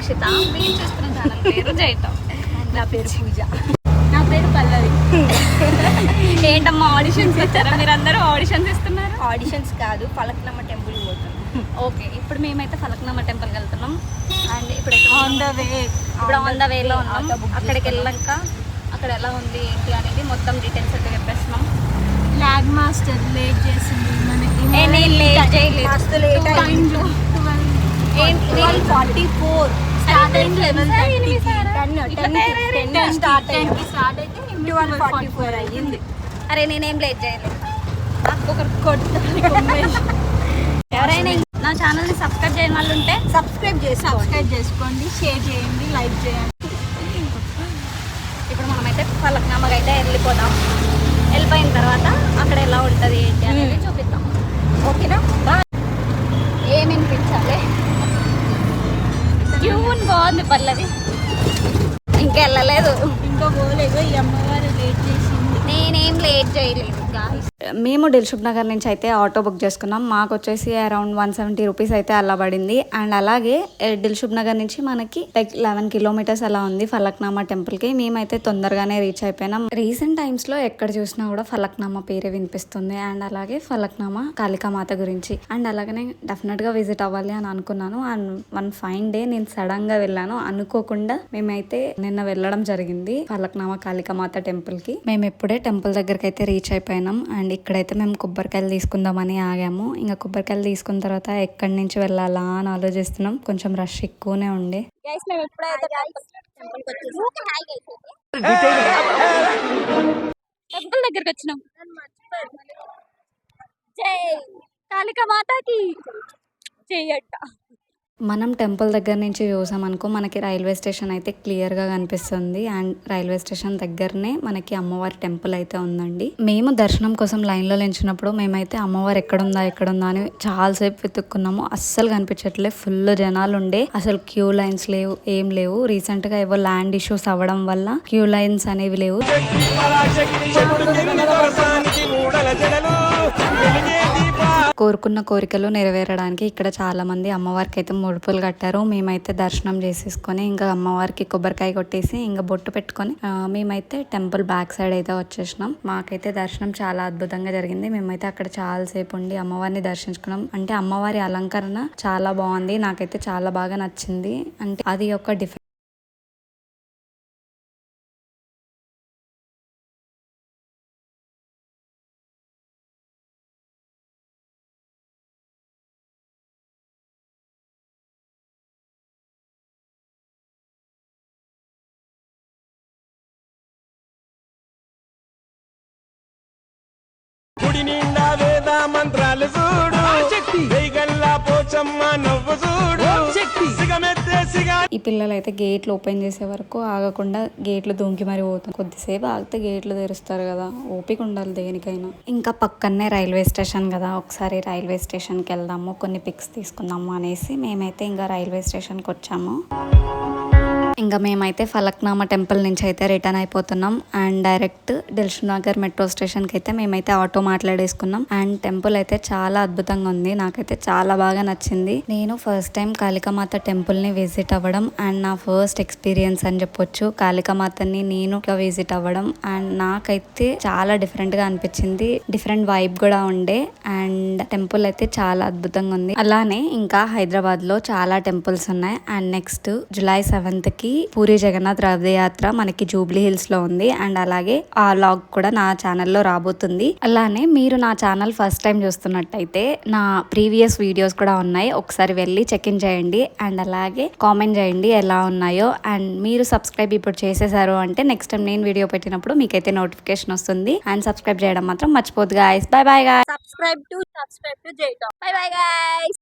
అక్షిత. మీరు చూస్తున్న ఛానల్ పేరు జైతం. నా పేరు పూజ. నా పేరు పల్లవి. ఏంటమ్మా ఆడిషన్స్ ఇచ్చారా? మీరు అందరూ ఆడిషన్స్ ఇస్తున్నారు? ఆడిషన్స్ కాదు, ఫలక్నమ్మ టెంపుల్ పోతున్నాం. ఓకే, ఇప్పుడు మేమైతే ఫలక్నమ్మ టెంపుల్కి వెళ్తున్నాం. అండ్ ఇప్పుడు ఆన్ ద వే, ఇప్పుడు ఆన్ ద వేలో ఉన్నాం. అక్కడికి వెళ్ళాక అక్కడ ఎలా ఉంది ఏంటి అనేది మొత్తం డీటెయిల్స్ అయితే చెప్పేస్తున్నాం. ఫ్లాగ్ మాస్టర్ లేట్ చేసింది మనకి. నేను లేట్ చేయలేదు. మస్తు లేట్ అయింది. 12:44 స్టార్ట్ అయింది. 11:30 స్టార్ట్ అయింది. 12:44 అయ్యింది. అరే నేనేం లేట్ చేయలేదు. ఎవరైనా నా ఛానల్ని సబ్స్క్రైబ్ చేయని వాళ్ళు ఉంటే సబ్స్క్రైబ్ చేసుకోండి, షేర్ చేయండి, లైక్ చేయండి. ఇప్పుడు మనమైతే ఫలక్నామాకి అయితే వెళ్ళిపోతాం. వెళ్ళిపోయిన తర్వాత అక్కడ ఎలా ఉంటుంది ఏంటి అనేది చూపిద్దాం. ఓకేనా? ఏమి వినిపించాలి? ట్యూన్ బాగుంది పల్లవి. ఇంకా వెళ్ళలేదు, ఇంకా పోలేదు. ఈ అమ్మగారు లేట్ చేసింది. నేనేం లేట్ చేయలేదు. మేము దిల్సుఖ్ నగర్ నుంచి అయితే ఆటో బుక్ చేసుకున్నాం. మాకు వచ్చేసి అరౌండ్ 170 రూపీస్ అయితే అలా పడింది. అండ్ అలాగే దిల్సుఖ్ నగర్ నుంచి మనకి లైక్ 11 కిలోమీటర్స్ అలా ఉంది ఫలక్నామా టెంపుల్కి. మేమైతే తొందరగానే రీచ్ అయిపోయినాం. రీసెంట్ టైమ్స్లో ఎక్కడ చూసినా కూడా ఫలక్నామా పేరే వినిపిస్తుంది. అండ్ అలాగే ఫలక్నామా కాళికామాత గురించి. అండ్ అలాగనే డెఫినెట్గా విజిట్ అవ్వాలి అని అనుకున్నాను. అండ్ వన్ ఫైన్ డే నేను సడన్గా వెళ్ళాను. అనుకోకుండా మేమైతే నిన్న వెళ్ళడం జరిగింది ఫలక్నామా కాళికామాత టెంపుల్కి. మేము ఎప్పుడే టెంపుల్ దగ్గరికి అయితే రీచ్ అయిపోయినాం. అండ్ ఇక్కడైతే మేము కొబ్బరికాయలు తీసుకుందామని ఆగాము. ఇంకా కొబ్బరికాయలు తీసుకున్న తర్వాత ఎక్కడి నుంచి వెళ్ళాలా అని ఆలోచిస్తున్నాం. కొంచెం రష్ ఎక్కువనే ఉండే. టెంపుల్ దగ్గరికి వచ్చినాం. జై కాళికామాతకి జై అట్ట. మనం టెంపుల్ దగ్గర నుంచి చూసామనుకో మనకి రైల్వే స్టేషన్ అయితే క్లియర్గా కనిపిస్తుంది. అండ్ రైల్వే స్టేషన్ దగ్గరనే మనకి అమ్మవారి టెంపుల్ అయితే ఉందండి. మేము దర్శనం కోసం లైన్లో నిలిచినప్పుడు మేమైతే అమ్మవారు ఎక్కడుందా అని చాలాసేపు వెతుక్కున్నాము. అస్సలు కనిపించట్లే. ఫుల్ జనాలు ఉండే. అసలు క్యూ లైన్స్ లేవు, ఏం లేవు. రీసెంట్గా ఏవో ల్యాండ్ ఇష్యూస్ అవ్వడం వల్ల క్యూ లైన్స్ అనేవి లేవు. కోరుకున్న కోరికలు నెరవేరడానికి ఇక్కడ చాలా మంది అమ్మవారికి అయితే ముడుపులు కట్టారు. మేమైతే దర్శనం చేసేసుకొని ఇంకా అమ్మవారికి కొబ్బరికాయ కొట్టేసి ఇంకా బొట్టు పెట్టుకొని మేమైతే టెంపుల్ బ్యాక్ సైడ్ అయితే వచ్చేసినాం. మాకైతే దర్శనం చాలా అద్భుతంగా జరిగింది. మేమైతే అక్కడ చాలా సేపు ఉండి అమ్మవారిని దర్శించుకున్నాం. అంటే అమ్మవారి అలంకరణ చాలా బాగుంది. నాకైతే చాలా బాగా నచ్చింది. అంటే అది ఒక డిఫరెంట్. గుడి నిండా వేద మంత్రాలు చూడు, పోచమ్మ నవ్వు చూడు. ఈ పిల్లలు అయితే గేట్లు ఓపెన్ చేసే వరకు ఆగకుండా గేట్లు దూకి మరి పోతాం. కొద్దిసేపు ఆగితే గేట్లు తెరుస్తారు కదా, ఓపిక ఉండాలి దేనికైనా. ఇంకా పక్కనే రైల్వే స్టేషన్ కదా, ఒకసారి రైల్వే స్టేషన్కి వెళ్దాము, కొన్ని పిక్స్ తీసుకుందాము అనేసి మేమైతే ఇంకా రైల్వే స్టేషన్కి వచ్చాము. ఇంకా మేమైతే ఫలక్నామా టెంపుల్ నుంచి అయితే రిటర్న్ అయిపోతున్నాం. And direct Dilsukh Nagar metro స్టేషన్కి అయితే మేమైతే ఆటో మాట్లాడేసుకున్నాం. అండ్ టెంపుల్ అయితే చాలా అద్భుతంగా ఉంది. నాకైతే చాలా బాగా నచ్చింది. నేను ఫస్ట్ టైం కాళికామాత టెంపుల్ని విజిట్ అవ్వడం అండ్ నా ఫస్ట్ ఎక్స్పీరియన్స్ అని చెప్పొచ్చు. కాళికామాతని నేను విజిట్ అవ్వడం అండ్ నాకైతే చాలా డిఫరెంట్గా అనిపించింది. డిఫరెంట్ వైబ్ కూడా ఉండే. అండ్ టెంపుల్ అయితే చాలా అద్భుతంగా ఉంది. అలానే ఇంకా హైదరాబాద్లో చాలా టెంపుల్స్ ఉన్నాయి. And next July 7th Puri Jagannath Rath Yatra మనకి జూబ్లీ హిల్స్ లో ఉంది. అండ్ అలాగే ఆ వ్లాగ్ కూడా నా ఛానల్లో రాబోతుంది. అలానే మీరు నా ఛానల్ ఫస్ట్ టైం చూస్తున్నట్టయితే నా ప్రీవియస్ వీడియోస్ కూడా ఉన్నాయి, ఒకసారి వెళ్ళి చెక్ ఇన్ చేయండి. అండ్ అలాగే కామెంట్ చేయండి ఎలా ఉన్నాయో. అండ్ మీరు సబ్స్క్రైబ్ ఇప్పుడు చేసేసారు అంటే నెక్స్ట్ టైం నేను వీడియో పెట్టినప్పుడు మీకైతే నోటిఫికేషన్ వస్తుంది. అండ్ సబ్స్క్రైబ్ చేయడం మాత్రం మర్చిపోద్దు guys. Bye bye guys. Subscribe to జైటాం. Bye bye guys.